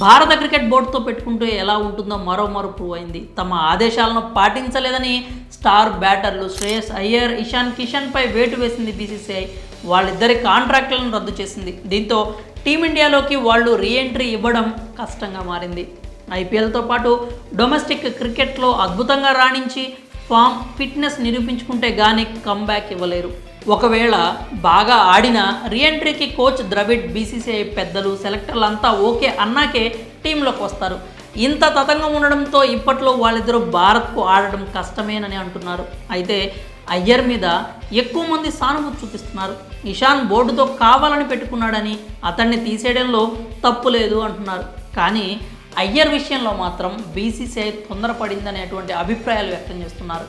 భారత క్రికెట్ బోర్డుతో పెట్టుకుంటే ఎలా ఉంటుందో మరో ప్రూవ్ అయింది. తమ ఆదేశాలను పాటించలేదని స్టార్ బ్యాటర్లు శ్రేయస్ అయ్యర్, ఇషాన్ కిషన్పై వేటు వేసింది బీసీసీఐ. వాళ్ళిద్దరి కాంట్రాక్టులను రద్దు చేసింది. దీంతో టీమిండియాలోకి వాళ్ళు రీఎంట్రీ ఇవ్వడం కష్టంగా మారింది. ఐపీఎల్తో పాటు డొమెస్టిక్ క్రికెట్లో అద్భుతంగా రాణించి ఫామ్, ఫిట్నెస్ నిరూపించుకుంటే గానీ కమ్బ్యాక్ ఇవ్వలేరు. ఒకవేళ బాగా ఆడినా రీఎంట్రీకి కోచ్ ద్రవిడ్, బీసీసీఐ పెద్దలు, సెలెక్టర్లు అంతా ఓకే అన్నాకే టీంలోకి వస్తారు. ఇంత తతంగం ఉండడంతో ఇప్పట్లో వాళ్ళిద్దరూ భారత్కు ఆడడం కష్టమేనని అంటున్నారు. అయితే అయ్యర్ మీద ఎక్కువ మంది సానుభూతి చూపిస్తున్నారు. ఇషాన్ బోర్డుతో కావాలని పెట్టుకున్నాడని, అతన్ని తీసేయడంలో తప్పు లేదు అంటున్నారు. కానీ అయ్యర్ విషయంలో మాత్రం బీసీసీఐ తొందరపడిందనేటువంటి అభిప్రాయాలు వ్యక్తం చేస్తున్నారు.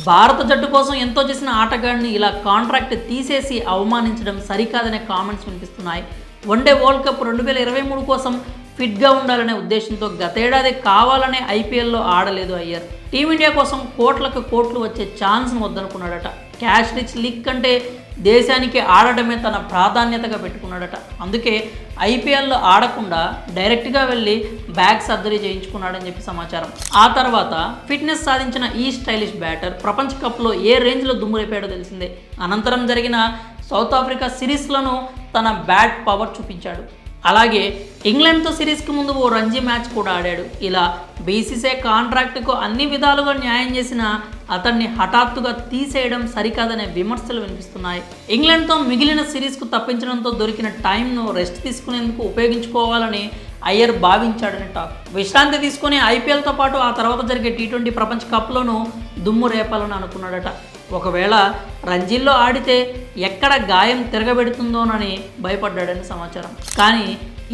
భారత జట్టు కోసం ఎంతో చేసిన ఆటగాడిని ఇలా కాంట్రాక్ట్ తీసేసి అవమానించడం సరికాదనే కామెంట్స్ వినిపిస్తున్నాయి. వన్డే వరల్డ్ కప్ 2023 కోసం ఫిట్గా ఉండాలనే ఉద్దేశంతో గతేడాది కావాలనే ఐపీఎల్లో ఆడలేదు అయ్యర్. టీమిండియా కోసం కోట్లకు కోట్లు వచ్చే ఛాన్స్ను వద్దనుకున్నాడట. క్యాష్ రిచ్ లీగ్ కంటే దేశానికి ఆడటమే తన ప్రాధాన్యతగా పెట్టుకున్నాడట. అందుకే ఐపీఎల్లో ఆడకుండా డైరెక్ట్గా వెళ్ళి బ్యాక్ సర్జరీ చేయించుకున్నాడని చెప్పి సమాచారం. ఆ తర్వాత ఫిట్నెస్ సాధించిన ఈ స్టైలిష్ బ్యాటర్ ప్రపంచ కప్లో ఏ రేంజ్లో దుమ్మురేపాడో తెలిసిందే. అనంతరం జరిగిన సౌత్ ఆఫ్రికా సిరీస్లను తన బ్యాట్ పవర్ చూపించాడు. అలాగే ఇంగ్లాండ్తో సిరీస్కి ముందు ఓ రంజీ మ్యాచ్ కూడా ఆడాడు. ఇలా బీసీసీఐ కాంట్రాక్టుకు అన్ని విధాలుగా న్యాయం చేసిన అతన్ని హఠాత్తుగా తీసేయడం సరికాదనే విమర్శలు వినిపిస్తున్నాయి. ఇంగ్లాండ్తో మిగిలిన సిరీస్కు తప్పించడంతో దొరికిన టైంను రెస్ట్ తీసుకునేందుకు ఉపయోగించుకోవాలని అయ్యర్ భావించాడని టాక్. విశ్రాంతి తీసుకుని ఐపీఎల్తో పాటు ఆ తర్వాత జరిగే టీ20 ప్రపంచ కప్లోనూ దుమ్ము రేపాలని అనుకున్నాడట. ఒకవేళ రంజీల్లో ఆడితే ఎక్కడ గాయం తిరగబెడుతుందోనని భయపడ్డాడని సమాచారం. కానీ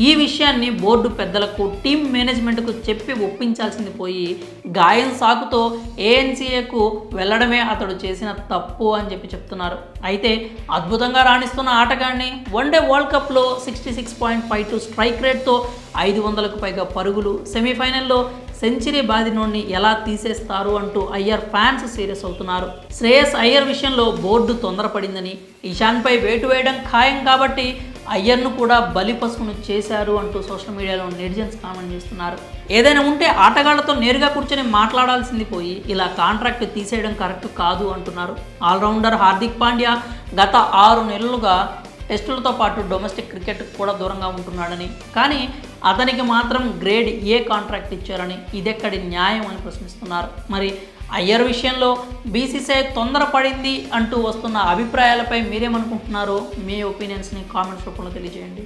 ఈ విషయాన్ని బోర్డు పెద్దలకు, టీం మేనేజ్మెంట్కు చెప్పి ఒప్పించాల్సింది పోయి గాయం సాకుతో ఏఎన్సీఏకు వెళ్ళడమే అతడు చేసిన తప్పు అని చెప్పి చెప్తున్నారు. అయితే అద్భుతంగా రాణిస్తున్న ఆటగాడిని వన్డే వరల్డ్ కప్లో 66.52 స్ట్రైక్ రేట్తో 500కు పైగా పరుగులు, సెమీఫైనల్లో సెంచరీ బాదినోడిని ఎలా తీసేస్తారు అంటూ అయ్యర్ ఫ్యాన్స్ సీరియస్ అవుతున్నారు. శ్రేయస్ అయ్యర్ విషయంలో బోర్డు తొందరపడిందని, ఇషాన్పై వేటు వేయడం ఖాయం కాబట్టి అయ్యర్ను కూడా బలిపశువును చేశారు అంటూ సోషల్ మీడియాలో నెటిజన్స్ కామెంట్ చేస్తున్నారు. ఏదైనా ఉంటే ఆటగాళ్లతో నేరుగా కూర్చొని మాట్లాడాల్సింది పోయి ఇలా కాంట్రాక్ట్ తీసేయడం కరెక్ట్ కాదు అంటున్నారు. ఆల్రౌండర్ హార్దిక్ పాండ్యా గత 6 నెలలుగా టెస్టులతో పాటు డొమెస్టిక్ క్రికెట్ కూడా దూరంగా ఉంటున్నాడని, కానీ అతనికి మాత్రం గ్రేడ్ ఏ కాంట్రాక్ట్ ఇచ్చారని, ఇదెక్కడి న్యాయం అని ప్రశ్నిస్తున్నారు. మరి అయ్యర్ విషయంలో బీసీసీఐ తొందరపడింది అంటూ వస్తున్న అభిప్రాయాలపై మీరేమనుకుంటున్నారో మీ ఒపీనియన్స్ని కామెంట్స్ రూపంలో తెలియజేయండి.